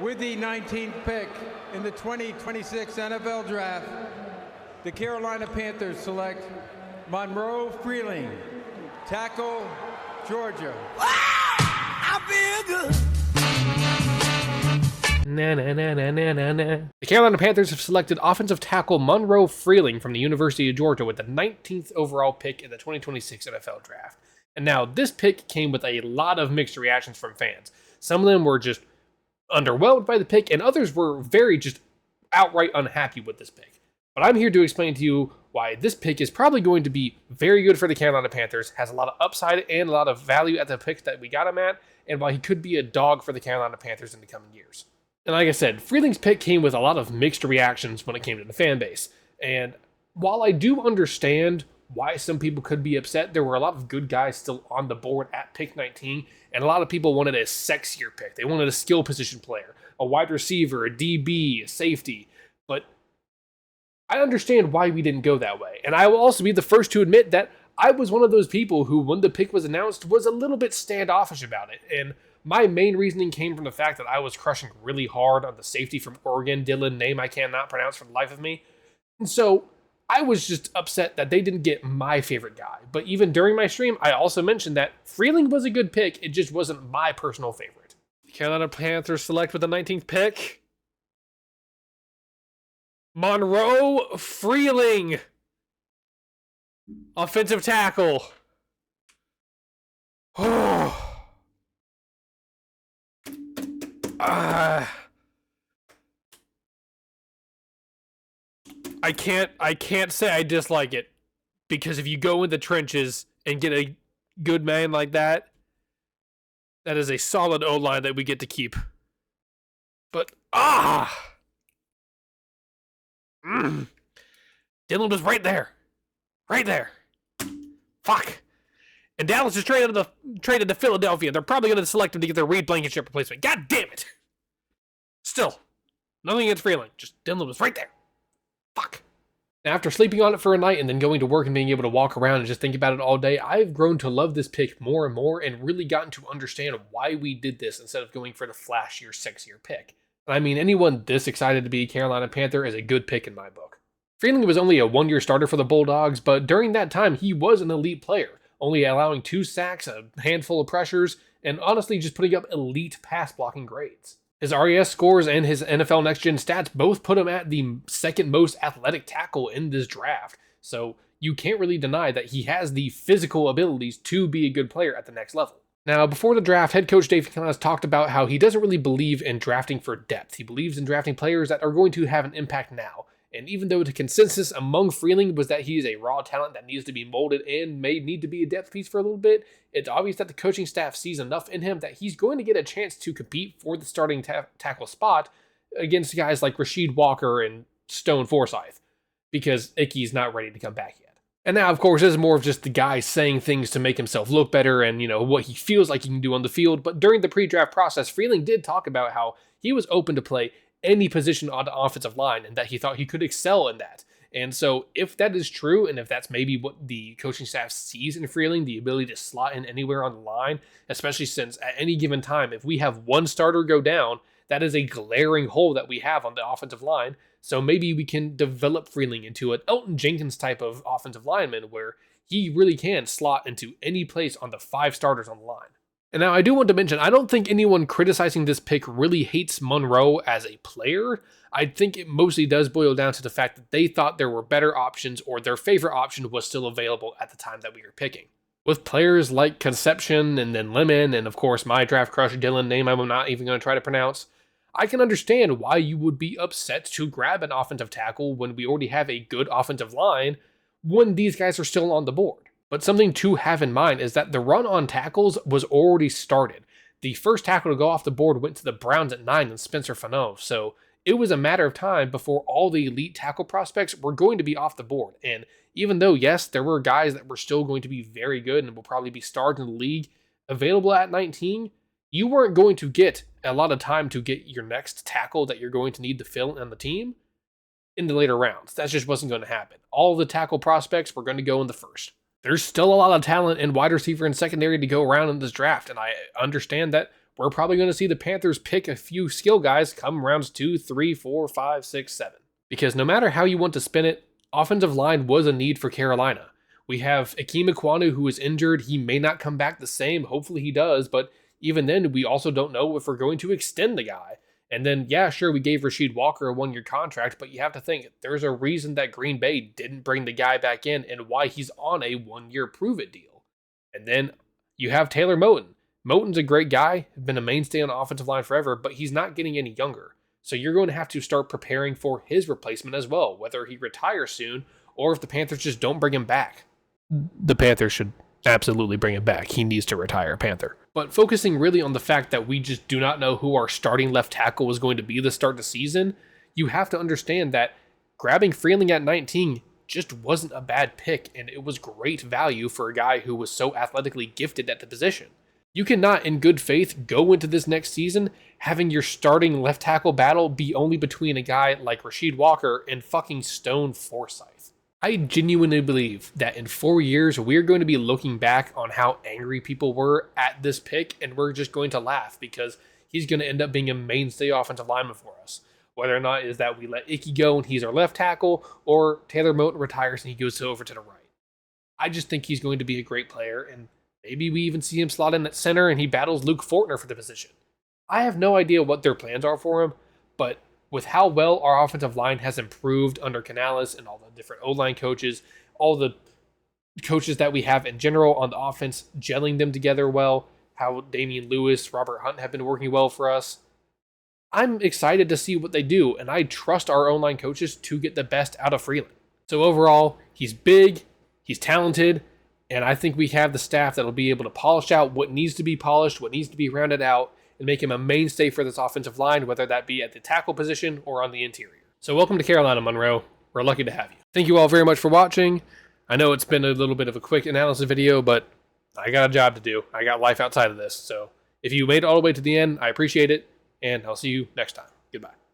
With the 19th pick in the 2026 NFL Draft, the Carolina Panthers select Monroe Freeling, tackle, Georgia. I feel good. The Carolina Panthers have selected offensive tackle Monroe Freeling from the University of Georgia with the 19th overall pick in the 2026 NFL Draft. And now, this pick came with a lot of mixed reactions from fans. Some of them were just underwhelmed by the pick, and others were very just outright unhappy with this pick. But I'm here to explain to you why this pick is probably going to be very good for the Carolina Panthers, has a lot of upside and a lot of value at the pick that we got him at, and why he could be a dog for the Carolina Panthers in the coming years. And like I said, Freeling's pick came with a lot of mixed reactions when it came to the fan base. And while I do understand why some people could be upset, there were a lot of good guys still on the board at pick 19, and a lot of people wanted a sexier pick. They wanted a skill position player, a wide receiver, a DB, a safety. But I understand why we didn't go that way. And I will also be the first to admit that I was one of those people who, when the pick was announced, was a little bit standoffish about it. And my main reasoning came from the fact that I was crushing really hard on the safety from Oregon, Dylan, name I cannot pronounce for the life of me. And so I was just upset that they didn't get my favorite guy. But even during my stream, I also mentioned that Freeling was a good pick. It just wasn't my personal favorite. Carolina Panthers select with the 19th pick Monroe Freeling, offensive tackle. I can't say I dislike it, because if you go in the trenches and get a good man like that, that is a solid O-line that we get to keep. But Dylan was right there. Fuck. And Dallas just traded to Philadelphia. They're probably going to select him to get their Reed Blankenship replacement. God damn it. Still, nothing against Freeling. Just Dylan was right there. Fuck. After sleeping on it for a night and then going to work and being able to walk around and just think about it all day, I've grown to love this pick more and more and really gotten to understand why we did this instead of going for the flashier, sexier pick. And I mean, anyone this excited to be a Carolina Panther is a good pick in my book. Freeling was only a one-year starter for the Bulldogs, but during that time, he was an elite player, only allowing 2 sacks, a handful of pressures, and honestly just putting up elite pass-blocking grades. His RES scores and his NFL Next Gen stats both put him at the second most athletic tackle in this draft, so you can't really deny that he has the physical abilities to be a good player at the next level. Now, before the draft, head coach Dave Canales talked about how he doesn't really believe in drafting for depth. He believes in drafting players that are going to have an impact now. And even though the consensus among Freeling was that he is a raw talent that needs to be molded and may need to be a depth piece for a little bit, it's obvious that the coaching staff sees enough in him that he's going to get a chance to compete for the starting tackle spot against guys like Rasheed Walker and Stone Forsythe, because Icky's not ready to come back yet. And now, of course, this is more of just the guy saying things to make himself look better and, what he feels like he can do on the field. But during the pre-draft process, Freeling did talk about how he was open to play any position on the offensive line and that he thought he could excel in that. And so if that is true, and if that's maybe what the coaching staff sees in Freeling, the ability to slot in anywhere on the line, especially since at any given time, if we have one starter go down, that is a glaring hole that we have on the offensive line. So maybe we can develop Freeling into an Elton Jenkins type of offensive lineman where he really can slot into any place on the 5 starters on the line. And now I do want to mention, I don't think anyone criticizing this pick really hates Monroe as a player. I think it mostly does boil down to the fact that they thought there were better options, or their favorite option was still available at the time that we were picking. With players like Conception and then Lemon, and of course my draft crush Dylan, name I'm not even going to try to pronounce, I can understand why you would be upset to grab an offensive tackle when we already have a good offensive line when these guys are still on the board. But something to have in mind is that the run on tackles was already started. The first tackle to go off the board went to the Browns at 9 and Spencer Fano, so it was a matter of time before all the elite tackle prospects were going to be off the board. And even though, yes, there were guys that were still going to be very good and will probably be stars in the league available at 19, you weren't going to get a lot of time to get your next tackle that you're going to need to fill on the team in the later rounds. That just wasn't going to happen. All the tackle prospects were going to go in the first. There's still a lot of talent in wide receiver and secondary to go around in this draft, and I understand that we're probably going to see the Panthers pick a few skill guys come rounds 2, 3, 4, 5, 6, 7. Because no matter how you want to spin it, offensive line was a need for Carolina. We have Akeem Ekwonu, who is injured. He may not come back the same. Hopefully he does. But even then, we also don't know if we're going to extend the guy. And then, yeah, sure, we gave Rasheed Walker a 1-year contract, but you have to think there's a reason that Green Bay didn't bring the guy back in and why he's on a 1-year prove-it deal. And then you have Taylor Moton. Moton's a great guy, been a mainstay on the offensive line forever, but he's not getting any younger. So you're going to have to start preparing for his replacement as well, whether he retires soon or if the Panthers just don't bring him back. The Panthers should absolutely bring him back. He needs to retire Panther. But focusing really on the fact that we just do not know who our starting left tackle is going to be to start the season, you have to understand that grabbing Freeling at 19 just wasn't a bad pick, and it was great value for a guy who was so athletically gifted at the position. You cannot, in good faith, go into this next season having your starting left tackle battle be only between a guy like Rasheed Walker and fucking Stone Forsythe. I genuinely believe that in 4 years, we're going to be looking back on how angry people were at this pick, and we're just going to laugh because he's going to end up being a mainstay offensive lineman for us. Whether or not is that we let Icky go and he's our left tackle, or Taylor Moton retires and he goes over to the right. I just think he's going to be a great player, and maybe we even see him slot in at center and he battles Luke Fortner for the position. I have no idea what their plans are for him, but with how well our offensive line has improved under Canales and all the different O-line coaches, all the coaches that we have in general on the offense, gelling them together well, how Damian Lewis, Robert Hunt have been working well for us, I'm excited to see what they do, and I trust our O-line coaches to get the best out of Freeling. So overall, he's big, he's talented, and I think we have the staff that will be able to polish out what needs to be polished, what needs to be rounded out, and make him a mainstay for this offensive line, whether that be at the tackle position or on the interior. So welcome to Carolina, Monroe. We're lucky to have you. Thank you all very much for watching. I know it's been a little bit of a quick analysis video, but I got a job to do. I got life outside of this. So if you made it all the way to the end, I appreciate it, and I'll see you next time. Goodbye.